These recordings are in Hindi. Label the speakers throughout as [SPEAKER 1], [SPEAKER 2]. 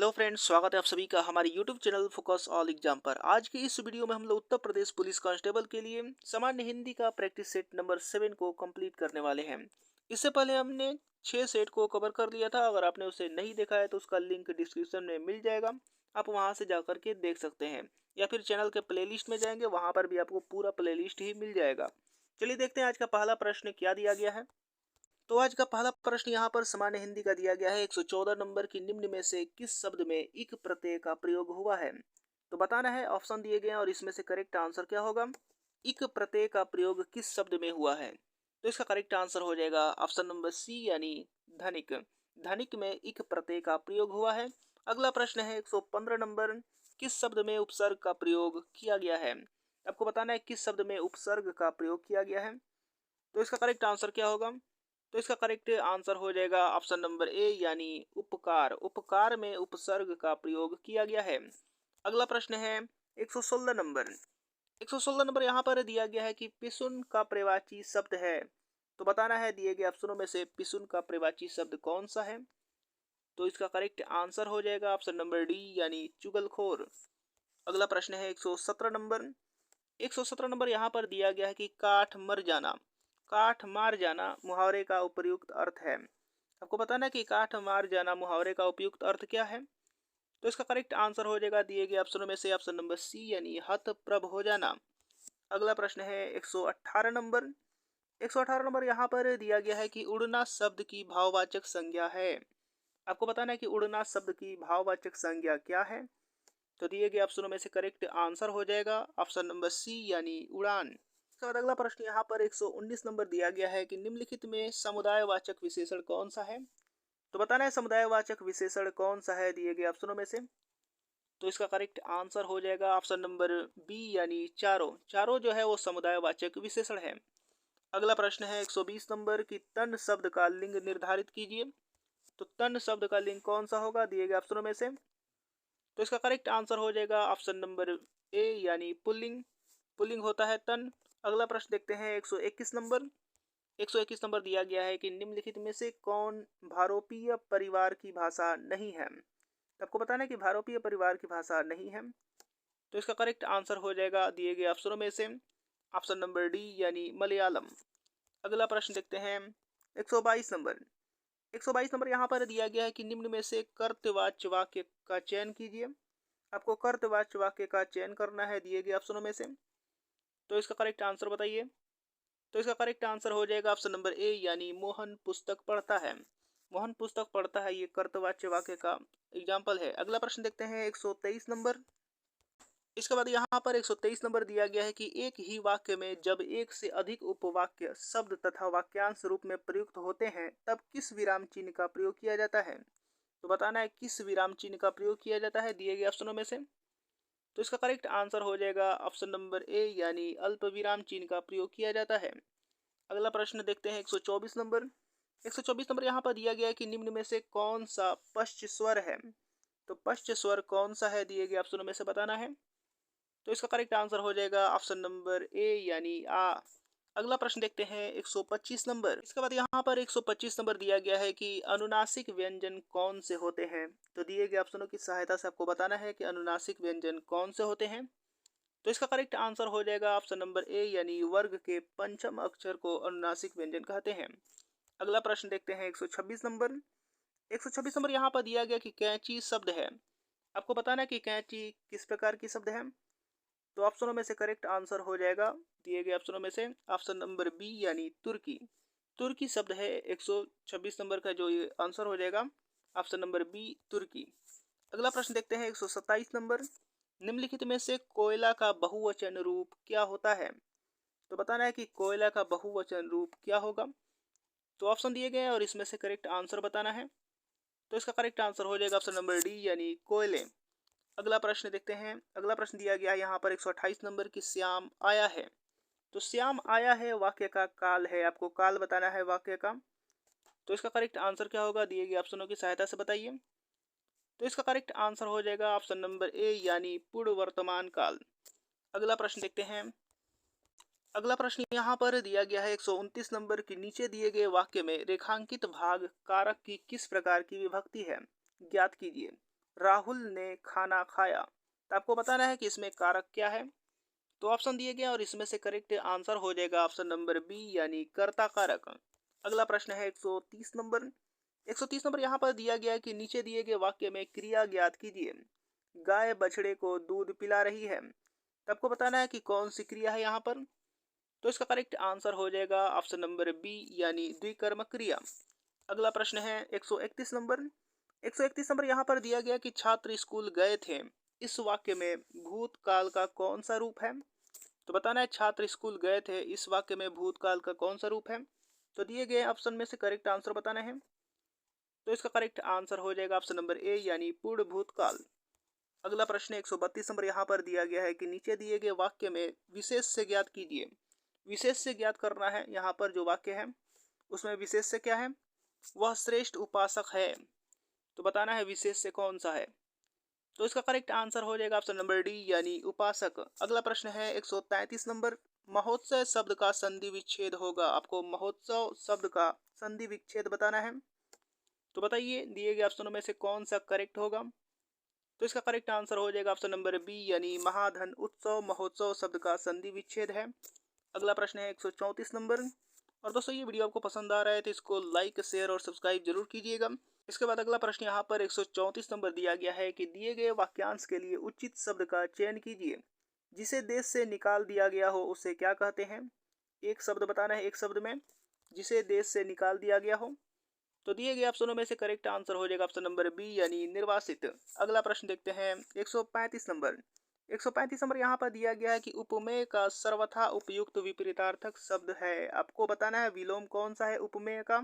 [SPEAKER 1] हेलो फ्रेंड्स, स्वागत है आप सभी का हमारे YouTube channel focus all exam पर। आज की इस वीडियो में हम लोग उत्तर प्रदेश पुलिस कांस्टेबल के लिए सामान्य हिंदी का प्रैक्टिस सेट नंबर 7 को कंप्लीट करने वाले हैं। इससे पहले हमने 6 सेट को कवर कर लिया था। अगर आपने उसे नहीं देखा है तो उसका लिंक डिस्क्रिप्शन में मिल जाएगा, आप वहां से जा करके देख सकते हैं, या फिर चैनल के प्लेलिस्ट में जाएंगे, वहां पर भी आपको पूरा प्लेलिस्ट ही मिल जाएगा। चलिए देखते हैं आज का पहला प्रश्न क्या दिया गया है। तो आज का पहला प्रश्न यहाँ पर सामान्य हिंदी का दिया गया है। 114 नंबर की निम्न में से किस शब्द में इक प्रत्यय का प्रयोग हुआ है। तो बताना है, ऑप्शन दिए गए हैं और इसमें से करेक्ट आंसर क्या होगा। इक प्रत्यय का प्रयोग किस शब्द में हुआ है, तो इसका करेक्ट आंसर हो जाएगा ऑप्शन नंबर सी यानी धनिक। धनिक में इक प्रत्यय का प्रयोग हुआ है। अगला प्रश्न है 115 नंबर, किस शब्द में उपसर्ग का प्रयोग किया गया है। आपको बताना है किस शब्द में उपसर्ग का प्रयोग किया गया है, तो इसका करेक्ट आंसर क्या होगा। तो इसका करेक्ट आंसर हो जाएगा ऑप्शन नंबर ए यानी उपकार। उपकार में उपसर्ग का प्रयोग किया गया है। अगला प्रश्न है 116 नंबर। 116 नंबर यहाँ पर दिया गया है कि पिसुन का प्रवाची शब्द है। तो बताना है दिए गए ऑप्शनों में से पिसुन का प्रवाची शब्द कौन सा है। तो इसका करेक्ट आंसर हो जाएगा ऑप्शन नंबर डी यानी चुगलखोर। अगला प्रश्न है 117 नंबर। 117 नंबर यहाँ पर दिया गया है कि काठ मर जाना, काठ मार जाना मुहावरे का उपयुक्त अर्थ है। आपको बताना है कि काठ मार जाना मुहावरे का उपयुक्त अर्थ क्या है। तो इसका करेक्ट आंसर हो जाएगा दिए गए ऑप्शनों में से ऑप्शन नंबर सी यानी हतप्रभ हो जाना। अगला प्रश्न है 118 नंबर। 118 नंबर यहाँ पर दिया गया है कि उड़ना शब्द की भाववाचक संज्ञा है। आपको बताना है कि उड़ना शब्द की भाववाचक संज्ञा क्या है। तो दिए गए ऑप्शनों में से करेक्ट आंसर हो जाएगा ऑप्शन नंबर सी यानी उड़ान। इसके बाद अगला प्रश्न यहाँ पर 119 नंबर दिया गया है कि निम्नलिखित में समुदायवाचक विशेषण कौन सा है। तो बताना है समुदायवाचक विशेषण कौन सा है दिए गए ऑप्शनों में से। तो इसका करेक्ट आंसर हो जाएगा ऑप्शन नंबर बी यानी चारों। चारों जो है वो समुदायवाचक विशेषण है। अगला प्रश्न है 120 नंबर की तन शब्द का लिंग निर्धारित कीजिए। तो तन शब्द का लिंग कौन सा होगा दिए गए ऑप्शनों में से। तो इसका करेक्ट आंसर हो जाएगा ऑप्शन नंबर ए यानी पुल्लिंग। पुल्लिंग होता है तन। अगला प्रश्न देखते हैं 121 नंबर। 121 नंबर दिया गया है कि निम्नलिखित में से कौन भारोपीय परिवार की भाषा नहीं है। तो आपको बताना है कि भारोपीय परिवार की भाषा नहीं है। तो इसका करेक्ट आंसर हो जाएगा दिए गए ऑप्शनों में से ऑप्शन नंबर डी यानी मलयालम। अगला प्रश्न देखते हैं 122 नंबर। 122 नंबर यहाँ पर दिया गया है कि निम्न में से कर्तवाच्य वाक्य का चयन कीजिए। आपको कर्तवाच्य वाक्य का चयन करना है दिए गए ऑप्शनों में से। तो इसका करेक्ट आंसर बताइए। तो इसका करेक्ट आंसर हो जाएगा ऑप्शन नंबर ए यानी मोहन पुस्तक पढ़ता है। मोहन पुस्तक पढ़ता है, ये कर्तवाच्य वाक्य का एग्जाम्पल है। अगला प्रश्न देखते हैं 123 नंबर। इसके बाद यहाँ पर 123 नंबर दिया गया है कि एक ही वाक्य में जब एक से अधिक उपवाक्य शब्द तथा वाक्यांश रूप में प्रयुक्त होते हैं तब किस विराम चिन्ह का प्रयोग किया जाता है। तो बताना है किस विराम चिन्ह का प्रयोग किया जाता है दिए गए ऑप्शनों में से। तो इसका करेक्ट आंसर हो जाएगा ऑप्शन नंबर ए यानी अल्प विराम चिन्ह का प्रयोग किया जाता है। अगला प्रश्न देखते हैं 124 नंबर। 124 नंबर यहाँ पर दिया गया है कि निम्न में से कौन सा पश्च स्वर है। तो पश्च स्वर कौन सा है दिए गए ऑप्शनों में से बताना है। तो इसका करेक्ट आंसर हो जाएगा ऑप्शन नंबर ए यानी आ। अगला प्रश्न देखते हैं 125 नंबर। इसके बाद यहाँ पर 125 नंबर दिया गया है कि अनुनासिक व्यंजन कौन से होते हैं। तो दिए गए ऑप्शनों की सहायता से आपको बताना है कि अनुनासिक व्यंजन कौन से होते हैं। तो इसका करेक्ट आंसर हो जाएगा ऑप्शन नंबर ए यानी वर्ग के पंचम अक्षर को अनुनासिक व्यंजन कहते हैं। अगला प्रश्न देखते हैं 126 नंबर। 126 नंबर यहाँ पर दिया गया कि कैंची शब्द है। आपको बताना है कि कैंची किस प्रकार की शब्द है। तो ऑप्शनों में से करेक्ट आंसर हो जाएगा दिए गए ऑप्शनों में से ऑप्शन नंबर बी यानी तुर्की। तुर्की शब्द है 126 नंबर का जो ये आंसर हो जाएगा ऑप्शन नंबर बी तुर्की। अगला प्रश्न देखते हैं 127 नंबर। निम्नलिखित में से कोयला का बहुवचन रूप क्या होता है। तो बताना है कि कोयला का बहुवचन रूप क्या होगा। तो ऑप्शन दिए गए हैं और इसमें से करेक्ट आंसर बताना है। तो इसका करेक्ट आंसर हो जाएगा ऑप्शन नंबर डी यानी कोयले। अगला प्रश्न देखते हैं। अगला प्रश्न दिया गया है यहाँ पर 128 नंबर की श्याम आया है। तो श्याम आया है वाक्य का काल है, आपको काल बताना है वाक्य का। तो इसका करेक्ट आंसर क्या होगा दिए गए ऑप्शनों की सहायता से बताइए। तो इसका करेक्ट आंसर हो जाएगा ऑप्शन नंबर ए यानी पूर्ण वर्तमान काल। अगला प्रश्न देखते हैं। अगला प्रश्न यहाँ पर दिया गया है 129 नंबर के नीचे दिए गए वाक्य में रेखांकित भाग कारक की किस प्रकार की विभक्ति है, ज्ञात कीजिए। राहुल ने खाना खाया। तो आपको बताना है कि इसमें कारक क्या है। तो ऑप्शन दिए गए और इसमें से करेक्ट आंसर हो जाएगा ऑप्शन नंबर बी यानी कर्ता कारक। अगला प्रश्न है 130 नंबर। 130 नंबर यहाँ पर दिया गया है कि नीचे दिए गए वाक्य में क्रिया ज्ञात कीजिए। गाय बछड़े को दूध पिला रही है। तो आपको बताना है कि कौन सी क्रिया है यहाँ पर। तो इसका करेक्ट आंसर हो जाएगा ऑप्शन नंबर बी यानी द्विकर्म क्रिया। अगला प्रश्न है 131 नंबर। 131 नंबर यहाँ पर दिया गया कि छात्र स्कूल गए थे। इस वाक्य में भूतकाल का कौन सा रूप है। तो बताना है छात्र स्कूल गए थे, इस वाक्य में भूतकाल का कौन सा रूप है। तो दिए गए ऑप्शन में से करेक्ट आंसर बताना है। तो इसका करेक्ट आंसर हो जाएगा ऑप्शन नंबर ए यानी पूर्ण भूतकाल। अगला प्रश्न 132 नंबर यहाँ पर दिया गया है कि नीचे दिए गए वाक्य में विशेष से ज्ञात कीजिए। विशेष से ज्ञात करना है। यहाँ पर जो वाक्य है उसमें विशेष से क्या है, वह श्रेष्ठ उपासक है। तो बताना है विशेष से कौन सा है। तो इसका करेक्ट आंसर हो जाएगा ऑप्शन नंबर डी यानी उपासक। अगला प्रश्न है 133 नंबर। महोत्सव शब्द का संधि विच्छेद होगा। आपको महोत्सव शब्द का संधि विच्छेद बताना है। तो बताइए दिए गए ऑप्शनों में से कौन सा करेक्ट होगा। तो इसका करेक्ट आंसर हो जाएगा ऑप्शन नंबर बी यानी महाधन उत्सव महोत्सव शब्द का संधि विच्छेद है। अगला प्रश्न है 134 नंबर। और दोस्तों ये वीडियो आपको पसंद आ रहा है तो इसको लाइक शेयर और सब्सक्राइब जरूर कीजिएगा। इसके बाद अगला प्रश्न यहाँ पर 134 नंबर दिया गया है कि दिए गए वाक्यांश के लिए उचित शब्द का चयन कीजिए। जिसे देश से निकाल दिया गया हो उसे क्या कहते हैं। एक शब्द बताना है, एक शब्द में जिसे देश से निकाल दिया गया हो। तो दिए गए ऑप्शनों में से करेक्ट आंसर हो जाएगा ऑप्शन नंबर बी यानी निर्वासित। अगला प्रश्न देखते हैं 135 नंबर। 135 नंबर यहाँ पर दिया गया है कि उपमेय का सर्वथा उपयुक्त विपरीतार्थक शब्द है। आपको बताना है विलोम कौन सा है उपमेय का।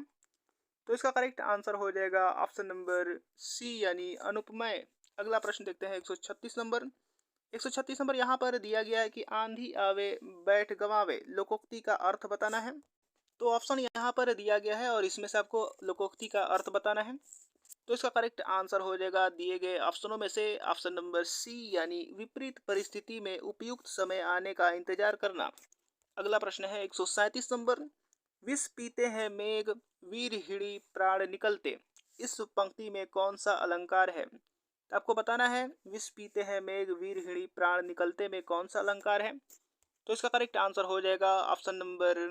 [SPEAKER 1] तो इसका करेक्ट आंसर हो जाएगा ऑप्शन नंबर सी यानी अनुपमेय। अगला प्रश्न देखते हैं 136 नंबर। 136 नंबर यहाँ पर दिया गया है कि आंधी आवे बैठ गवावे लोकोक्ति का अर्थ बताना है। तो ऑप्शन यहाँ पर दिया गया है और इसमें से आपको लोकोक्ति का अर्थ बताना है। तो इसका करेक्ट आंसर हो जाएगा दिए गए ऑप्शनों में से ऑप्शन नंबर सी यानी विपरीत परिस्थिति में उपयुक्त समय आने का इंतजार करना। अगला प्रश्न है 137 नंबर। विष पीते हैं मेघ वीर हिड़ी प्राण निकलते। इस पंक्ति में कौन सा अलंकार है। तो आपको बताना है विष पीते हैं मेघ वीर हिड़ी प्राण निकलते में कौन सा अलंकार है। तो इसका करेक्ट आंसर हो जाएगा ऑप्शन नंबर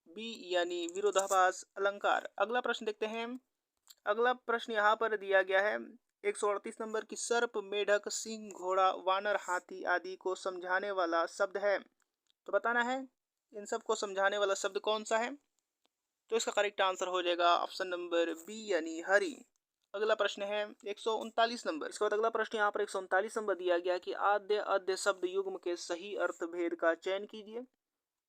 [SPEAKER 1] बी यानी विरोधाभास अलंकार। अगला प्रश्न देखते हैं। अगला प्रश्न यहाँ पर दिया गया है 138 नंबर की सर्प मेढक सिंह घोड़ा वानर हाथी आदि को समझाने वाला शब्द है। तो बताना है इन सब को समझाने वाला शब्द कौन सा है। तो इसका करेक्ट आंसर हो जाएगा ऑप्शन नंबर बी यानी हरि। अगला प्रश्न है 139 नंबर। इसके बाद अगला प्रश्न यहाँ पर 139 नंबर दिया गया कि आद्य अद्य शब्द युग्म के सही अर्थ भेद का चयन कीजिए।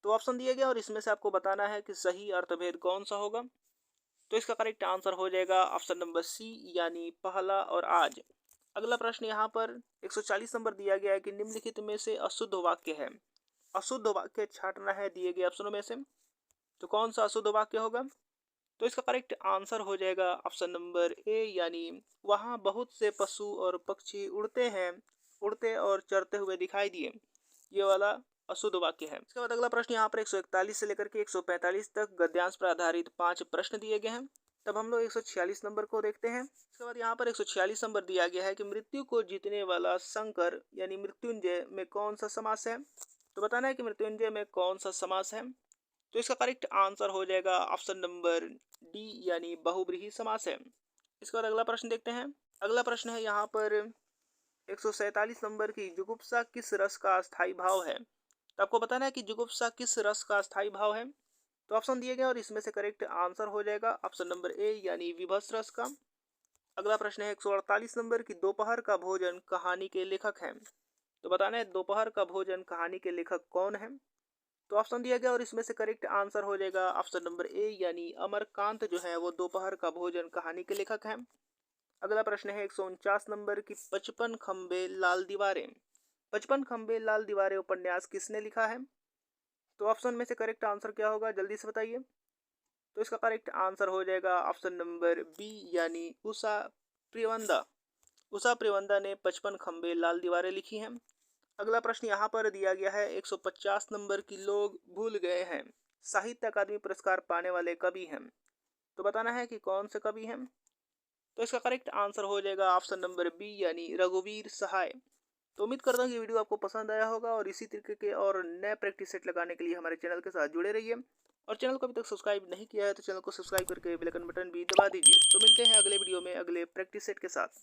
[SPEAKER 1] तो ऑप्शन दिए गए और इसमें से आपको बताना है कि सही अर्थभेद कौन सा होगा। तो इसका करेक्ट आंसर हो जाएगा ऑप्शन नंबर सी यानी पहला और आज। अगला प्रश्न यहाँ पर 140 नंबर दिया गया है कि निम्नलिखित में से अशुद्ध वाक्य है। अशुद्ध वाक्य छांटना है दिए गए ऑप्शनों में से। तो कौन सा अशुद्ध वाक्य होगा। तो इसका करेक्ट आंसर हो जाएगा ऑप्शन नंबर ए यानी वहाँ बहुत से पशु और पक्षी उड़ते हैं उड़ते और चरते हुए दिखाई दिए। ये वाला अशुद्ध वाक्य है। इसके बाद अगला प्रश्न यहाँ पर 141 से लेकर के 145 तक गद्यांश पर आधारित 5 प्रश्न दिए गए हैं। तब हम लोग 146 नंबर को देखते हैं। इसके बाद यहाँ पर 146 नंबर दिया गया है कि मृत्यु को जीतने वाला शंकर यानी मृत्युंजय में कौन सा समास है। तो बताना है कि मृत्युंजय में कौन सा समास है। तो इसका करेक्ट आंसर हो जाएगा ऑप्शन नंबर डी यानी बहुब्रीहि समास है। इसके बाद अगला प्रश्न देखते हैं। अगला प्रश्न है यहाँ पर 147 नंबर की जुगुप्सा किस रस का अस्थाई भाव है। तो आपको बताना है कि जुगुप्सा किस रस का अस्थाई भाव है। तो ऑप्शन दिए गए और इसमें से करेक्ट आंसर हो जाएगा ऑप्शन नंबर ए यानी विभत्स रस का। अगला प्रश्न है 148 नंबर की दोपहर का भोजन कहानी के लेखक हैं। तो बताना है दोपहर का भोजन कहानी के लेखक कौन है। तो ऑप्शन दिया गया और इसमें से करेक्ट आंसर हो जाएगा ऑप्शन नंबर ए यानी अमरकांत जो है वो दोपहर का भोजन कहानी के लेखक हैं। अगला प्रश्न है 149 नंबर की 55 खंबे लाल दीवारें। 55 खंबे लाल दीवारें उपन्यास किसने लिखा है। तो ऑप्शन में से करेक्ट आंसर क्या होगा जल्दी से बताइए। तो इसका करेक्ट आंसर हो जाएगा ऑप्शन नंबर बी यानी उषा प्रियवंदा। उषा प्रियवंदा ने 55 खंबे लाल दीवारें लिखी हैं। अगला प्रश्न यहाँ पर दिया गया है 150 नंबर की लोग भूल गए हैं साहित्य अकादमी पुरस्कार पाने वाले कवि हैं। तो बताना है कि कौन से कवि हैं। तो इसका करेक्ट आंसर हो जाएगा ऑप्शन नंबर बी यानी रघुवीर सहाय। तो उम्मीद करता हूँ कि वीडियो आपको पसंद आया होगा और इसी तरीके के और नए प्रैक्टिस सेट लगाने के लिए हमारे चैनल के साथ जुड़े रहिए। और चैनल को अभी तक सब्सक्राइब नहीं किया है तो चैनल को सब्सक्राइब करके बेल आइकन बटन भी दबा दीजिए। तो मिलते हैं अगले वीडियो में अगले प्रैक्टिस सेट के साथ।